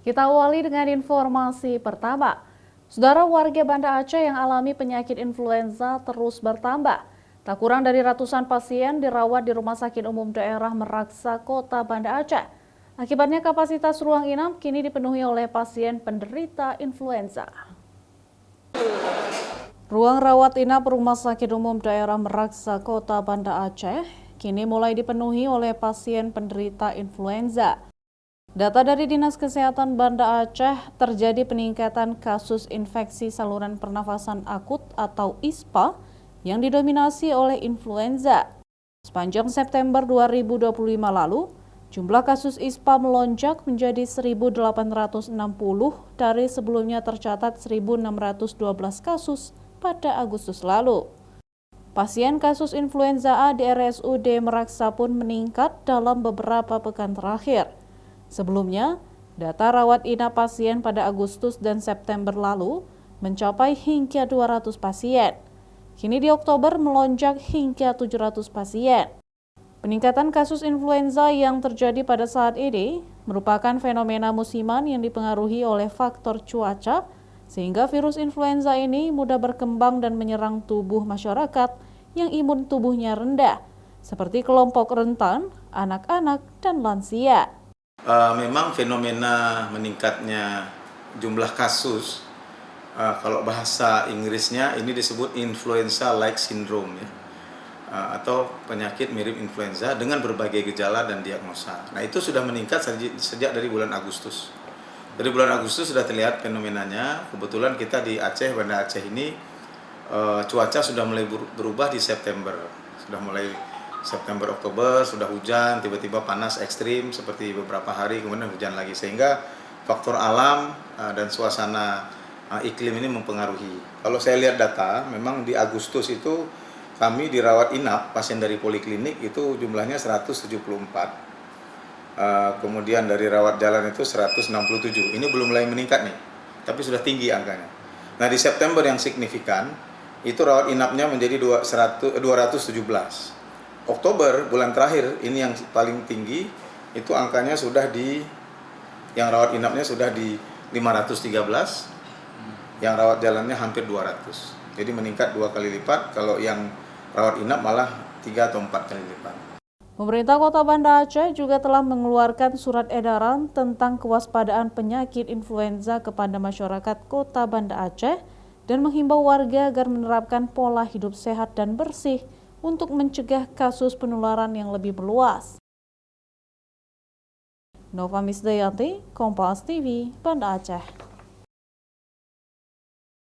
Kita awali dengan informasi pertama. Saudara, warga Banda Aceh yang alami penyakit influenza terus bertambah. Tak kurang dari ratusan pasien dirawat di Rumah Sakit Umum Daerah Meraksa, Kota Banda Aceh. Akibatnya kapasitas ruang inap kini dipenuhi oleh pasien penderita influenza. Ruang rawat inap Rumah Sakit Umum Daerah Meraksa, Kota Banda Aceh kini mulai dipenuhi oleh pasien penderita influenza. Data dari Dinas Kesehatan Banda Aceh, terjadi peningkatan kasus infeksi saluran pernafasan akut atau ISPA yang didominasi oleh influenza. Sepanjang September 2025 lalu, jumlah kasus ISPA melonjak menjadi 1.860 dari sebelumnya tercatat 1.612 kasus pada Agustus lalu. Pasien kasus influenza A di RSUD Meraksa pun meningkat dalam beberapa pekan terakhir. Sebelumnya, data rawat inap pasien pada Agustus dan September lalu mencapai hingga 200 pasien. Kini di Oktober melonjak hingga 700 pasien. Peningkatan kasus influenza yang terjadi pada saat ini merupakan fenomena musiman yang dipengaruhi oleh faktor cuaca, sehingga virus influenza ini mudah berkembang dan menyerang tubuh masyarakat yang imun tubuhnya rendah, seperti kelompok rentan, anak-anak, dan lansia. Memang fenomena meningkatnya jumlah kasus, kalau bahasa Inggrisnya ini disebut influenza-like syndrome ya, atau penyakit mirip influenza dengan berbagai gejala dan diagnosa. Nah, itu sudah meningkat sejak dari bulan Agustus. Dari bulan Agustus sudah terlihat fenomenanya. Kebetulan kita di Aceh, Banda Aceh ini cuaca sudah mulai berubah di September. Sudah mulai September, Oktober sudah hujan, tiba-tiba panas ekstrim seperti beberapa hari, kemudian hujan lagi. Sehingga faktor alam dan suasana iklim ini mempengaruhi. Kalau saya lihat data, memang di Agustus itu kami dirawat inap, pasien dari poliklinik itu jumlahnya 174. Kemudian dari rawat jalan itu 167. Ini belum mulai meningkat nih, tapi sudah tinggi angkanya. Nah, di September yang signifikan, itu rawat inapnya menjadi 217. Oktober, bulan terakhir, ini yang paling tinggi, itu angkanya sudah yang rawat inapnya sudah di 513, yang rawat jalannya hampir 200. Jadi meningkat 2 kali lipat, kalau yang rawat inap malah 3 atau 4 kali lipat. Pemerintah Kota Banda Aceh juga telah mengeluarkan surat edaran tentang kewaspadaan penyakit influenza kepada masyarakat Kota Banda Aceh dan menghimbau warga agar menerapkan pola hidup sehat dan bersih untuk mencegah kasus penularan yang lebih meluas. Nova Misdayanti, Kompas TV, Banda Aceh.